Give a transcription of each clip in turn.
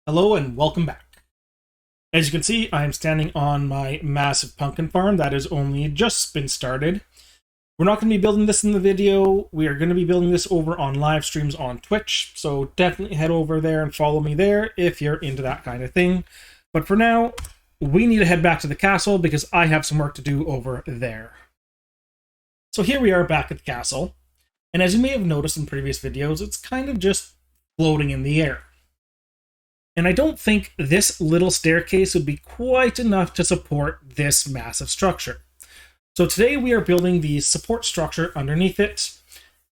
Hello and welcome back. As you can see, I am standing on my massive pumpkin farm that has only just been started. We're not going to be building this in the video. We are going to be building this over on live streams on Twitch, so definitely head over there and follow me there if you're into that kind of thing. But for now, we need to head back to the castle because I have some work to do over there. So here we are back at the castle, and as you may have noticed in previous videos, it's kind of just floating in the air. And I don't think this little staircase would be quite enough to support this massive structure. So today we are building the support structure underneath it.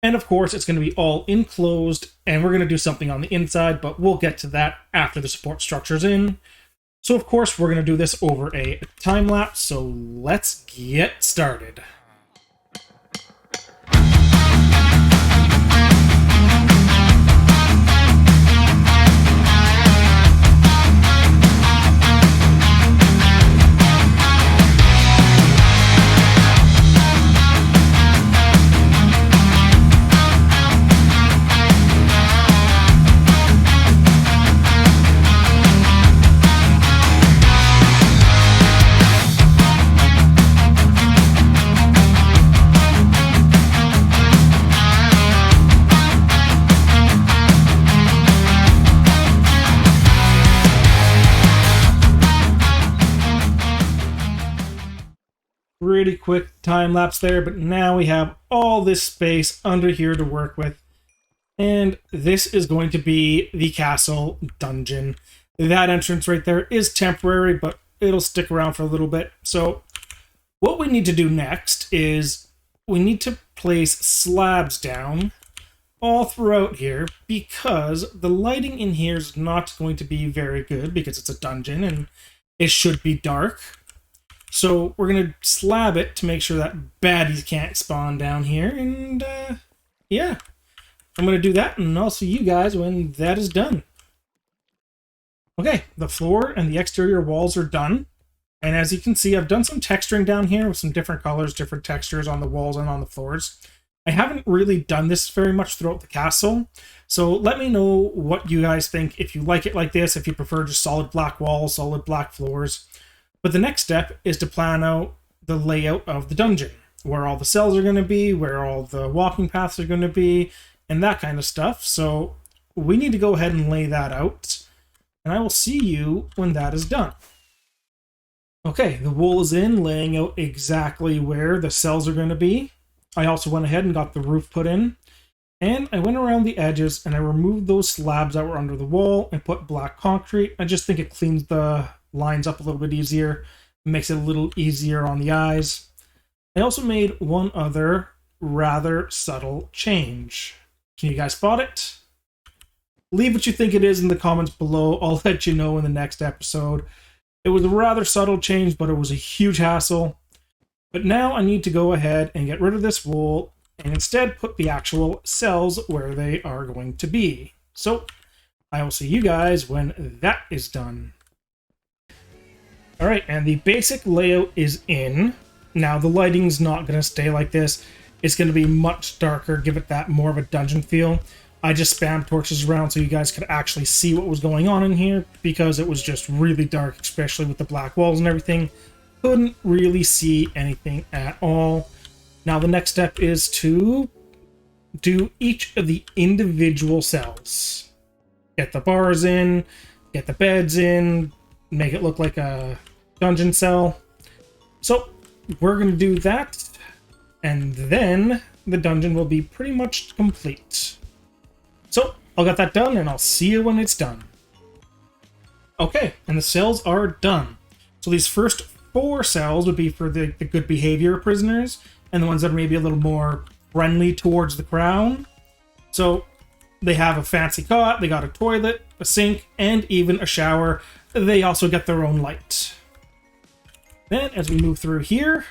And of course, it's going to be all enclosed, and we're going to do something on the inside, but we'll get to that after the support structure's in. So of course, we're going to do this over a time lapse, so let's get started. Pretty quick time lapse there, but now we have all this space under here to work with. And this is going to be the castle dungeon. That entrance right there is temporary, but it'll stick around for a little bit. So what we need to do next is we need to place slabs down all throughout here because the lighting in here is not going to be very good because it's a dungeon and it should be dark. So we're going to slab it to make sure that baddies can't spawn down here. And yeah, I'm going to do that, and I'll see you guys when that is done. Okay, the floor and the exterior walls are done. And as you can see, I've done some texturing down here with some different colors, different textures on the walls and on the floors. I haven't really done this very much throughout the castle. So let me know what you guys think, if you like it like this, if you prefer just solid black walls, solid black floors. But the next step is to plan out the layout of the dungeon, where all the cells are going to be, where all the walking paths are going to be, and that kind of stuff. So we need to go ahead and lay that out, and I will see you when that is done. Okay, the wool is in, laying out exactly where the cells are going to be. I also went ahead and got the roof put in, and I went around the edges and I removed those slabs that were under the wall and put black concrete. I just think it cleans the lines up a little bit easier, makes it a little easier on the eyes. I also made one other rather subtle change. Can you guys spot it? Leave what you think it is in the comments below. I'll let you know in the next episode. It was a rather subtle change, but it was a huge hassle. But now I need to go ahead and get rid of this wool and instead put the actual cells where they are going to be. So I will see you guys when that is done. Alright, and the basic layout is in. Now, the lighting's not going to stay like this. It's going to be much darker, give it that more of a dungeon feel. I just spammed torches around so you guys could actually see what was going on in here, because it was just really dark, especially with the black walls and everything. Couldn't really see anything at all. Now, the next step is to do each of the individual cells. Get the bars in, get the beds in, make it look like a dungeon cell. So we're going to do that, and then the dungeon will be pretty much complete. So I'll get that done, and I'll see you when it's done. Okay, and the cells are done. So these first 4 cells would be for the good behavior prisoners, and the ones that are maybe a little more friendly towards the crown. So they have a fancy cot, they got a toilet, a sink, and even a shower. They also get their own light. Then, as we move through here,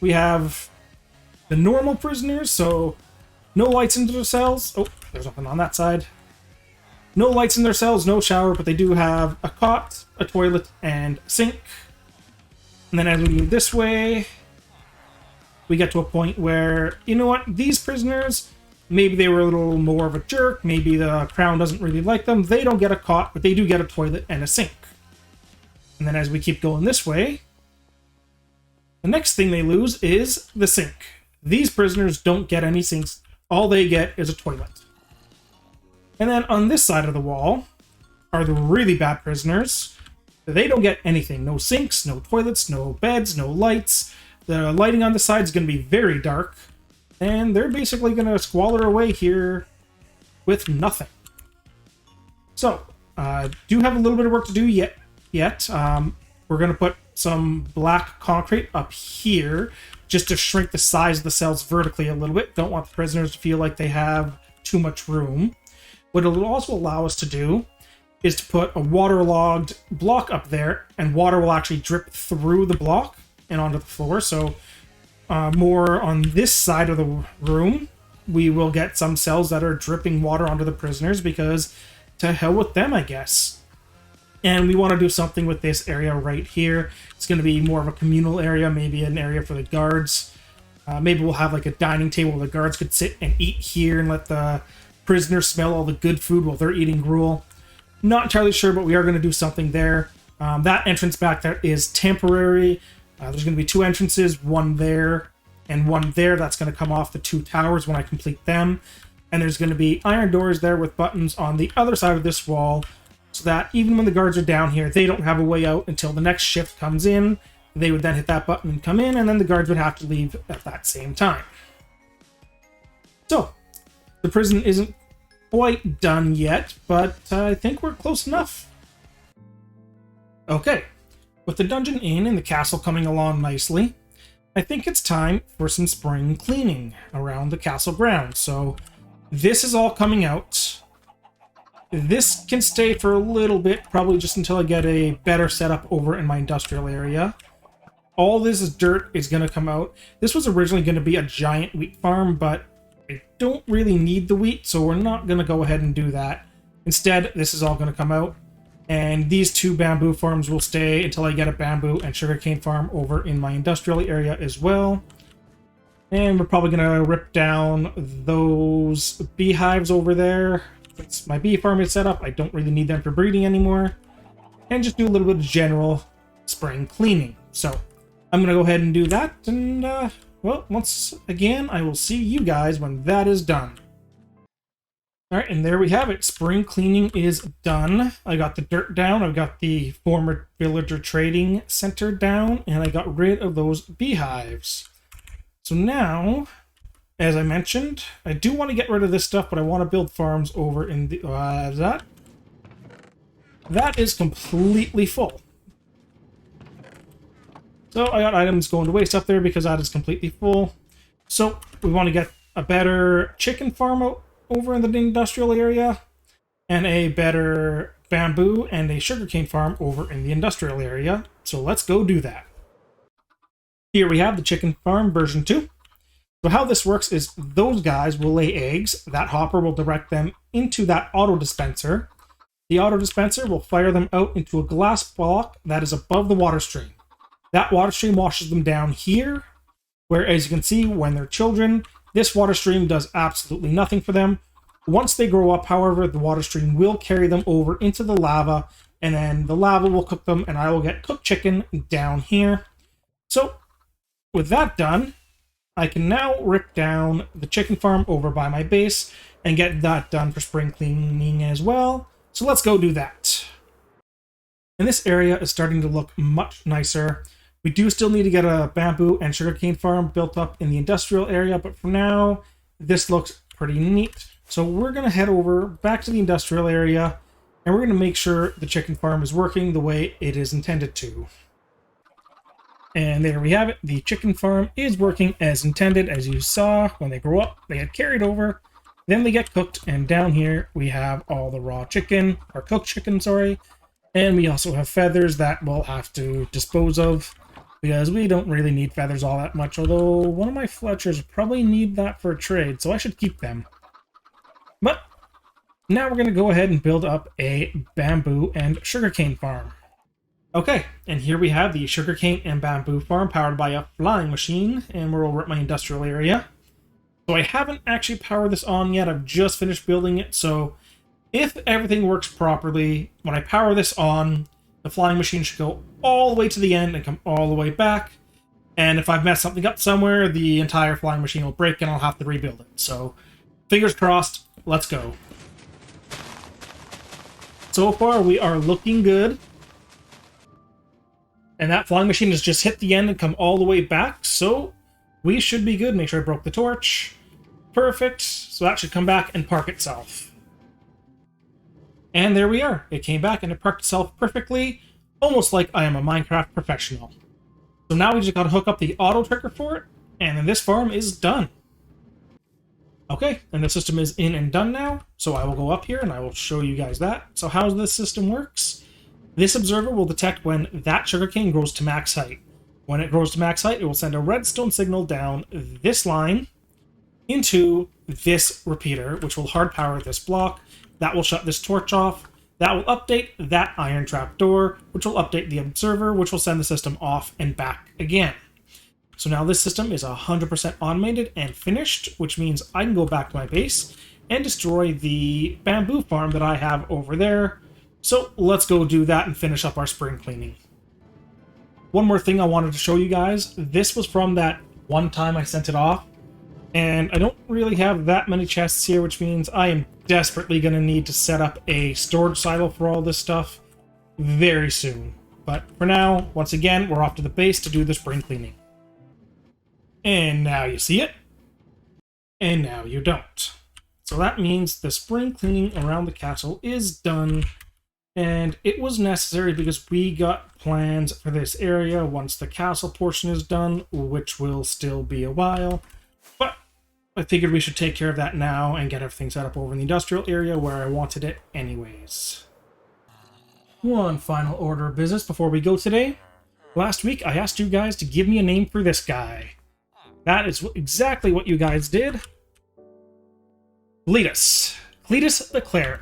we have the normal prisoners, so no lights into their cells. Oh, there's nothing on that side. No lights in their cells, no shower, but they do have a cot, a toilet, and a sink. And then as we move this way, we get to a point where, you know what, these prisoners, maybe they were a little more of a jerk, maybe the crown doesn't really like them, they don't get a cot, but they do get a toilet and a sink. And then as we keep going this way, the next thing they lose is the sink. These prisoners don't get any sinks. All they get is a toilet. And then on this side of the wall are the really bad prisoners. They don't get anything. No sinks, no toilets, no beds, no lights. The lighting on the side is going to be very dark. And they're basically going to squalor away here with nothing. So, do have a little bit of work to do yet. We're going to put some black concrete up here just to shrink the size of the cells vertically a little bit. Don't want the prisoners to feel like they have too much room. What it'll also allow us to do is to put a waterlogged block up there, and water will actually drip through the block and onto the floor. So more on this side of the room, we will get some cells that are dripping water onto the prisoners, because to hell with them, I guess. And we want to do something with this area right here. It's going to be more of a communal area, maybe an area for the guards. Maybe we'll have like a dining table where the guards could sit and eat here and let the prisoners smell all the good food while they're eating gruel. Not entirely sure, but we are going to do something there. That entrance back there is temporary. There's going to be two entrances, one there and one there. That's going to come off the two towers when I complete them. And there's going to be iron doors there with buttons on the other side of this wall, so that even when the guards are down here, they don't have a way out until the next shift comes in. They would then hit that button and come in, and then the guards would have to leave at that same time. So, the prison isn't quite done yet, but I think we're close enough. Okay, with the dungeon in and the castle coming along nicely, I think it's time for some spring cleaning around the castle grounds. So, this is all coming out. This can stay for a little bit, probably just until I get a better setup over in my industrial area. All this dirt is going to come out. This was originally going to be a giant wheat farm, but I don't really need the wheat, so we're not going to go ahead and do that. Instead, this is all going to come out, and these two bamboo farms will stay until I get a bamboo and sugarcane farm over in my industrial area as well. And we're probably going to rip down those beehives over there. Since my bee farm is set up, I don't really need them for breeding anymore. And just do a little bit of general spring cleaning. So, I'm going to go ahead and do that, and, well, once again, I will see you guys when that is done. Alright, and there we have it. Spring cleaning is done. I got the dirt down, I've got the former villager trading center down, and I got rid of those beehives. So now, as I mentioned, I do want to get rid of this stuff, but I want to build farms over in the... that is completely full. So I got items going to waste up there because that is completely full. So we want to get a better chicken farm over in the industrial area, and a better bamboo and a sugarcane farm over in the industrial area. So let's go do that. Here we have the chicken farm version 2. So how this works is those guys will lay eggs. That hopper will direct them into that auto dispenser. The auto dispenser will fire them out into a glass block that is above the water stream. That water stream washes them down here, where, as you can see, when they're children, this water stream does absolutely nothing for them. Once they grow up, however, the water stream will carry them over into the lava, and then the lava will cook them, and I will get cooked chicken down here. So, with that done, I can now rip down the chicken farm over by my base and get that done for spring cleaning as well. So let's go do that. And this area is starting to look much nicer. We do still need to get a bamboo and sugarcane farm built up in the industrial area, but for now, this looks pretty neat. So we're going to head over back to the industrial area, and we're going to make sure the chicken farm is working the way it is intended to. And there we have it. The chicken farm is working as intended. As you saw, when they grow up, they get carried over, then they get cooked, and down here we have all the raw chicken, or cooked chicken, sorry, and we also have feathers that we'll have to dispose of, because we don't really need feathers all that much, although one of my Fletchers probably need that for a trade, so I should keep them. But now we're going to go ahead and build up a bamboo and sugarcane farm. Okay, and here we have the sugarcane and bamboo farm powered by a flying machine, and we're over at my industrial area. So I haven't actually powered this on yet. I've just finished building it. So if everything works properly, when I power this on, the flying machine should go all the way to the end and come all the way back. And if I've messed something up somewhere, the entire flying machine will break and I'll have to rebuild it. So fingers crossed, let's go. So far, we are looking good. And that flying machine has just hit the end and come all the way back, so we should be good. Make sure I broke the torch. Perfect. So that should come back and park itself. And there we are. It came back and it parked itself perfectly, almost like I am a Minecraft professional. So now we just gotta hook up the auto trigger for it, and then this farm is done. Okay, and the system is in and done now, so I will go up here and I will show you guys that. So how this system works, this observer will detect when that sugarcane grows to max height. When it grows to max height, it will send a redstone signal down this line into this repeater, which will hard power this block. That will shut this torch off. That will update that iron trap door, which will update the observer, which will send the system off and back again. So now this system is 100% automated and finished, which means I can go back to my base and destroy the bamboo farm that I have over there. So let's go do that and finish up our spring cleaning. One more thing I wanted to show you guys. This was from that one time I sent it off. And I don't really have that many chests here, which means I am desperately going to need to set up a storage silo for all this stuff very soon. But for now, once again, we're off to the base to do the spring cleaning. And now you see it, and now you don't. So that means the spring cleaning around the castle is done, and it was necessary because we got plans for this area once the castle portion is done, which will still be a while. But I figured we should take care of that now and get everything set up over in the industrial area where I wanted it anyways. One final order of business before we go today. Last week I asked you guys to give me a name for this guy. That is exactly what you guys did. Cletus the Cleric.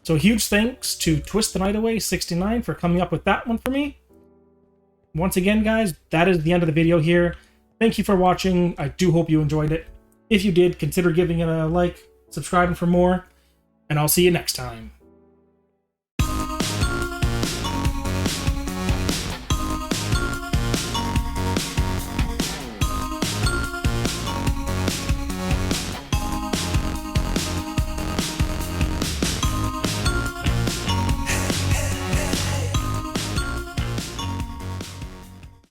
So huge thanks to Twist the Night Away 69 for coming up with that one for me. Once again, guys, that is the end of the video here. Thank you for watching. I do hope you enjoyed it. If you did, consider giving it a like, subscribing for more, and I'll see you next time.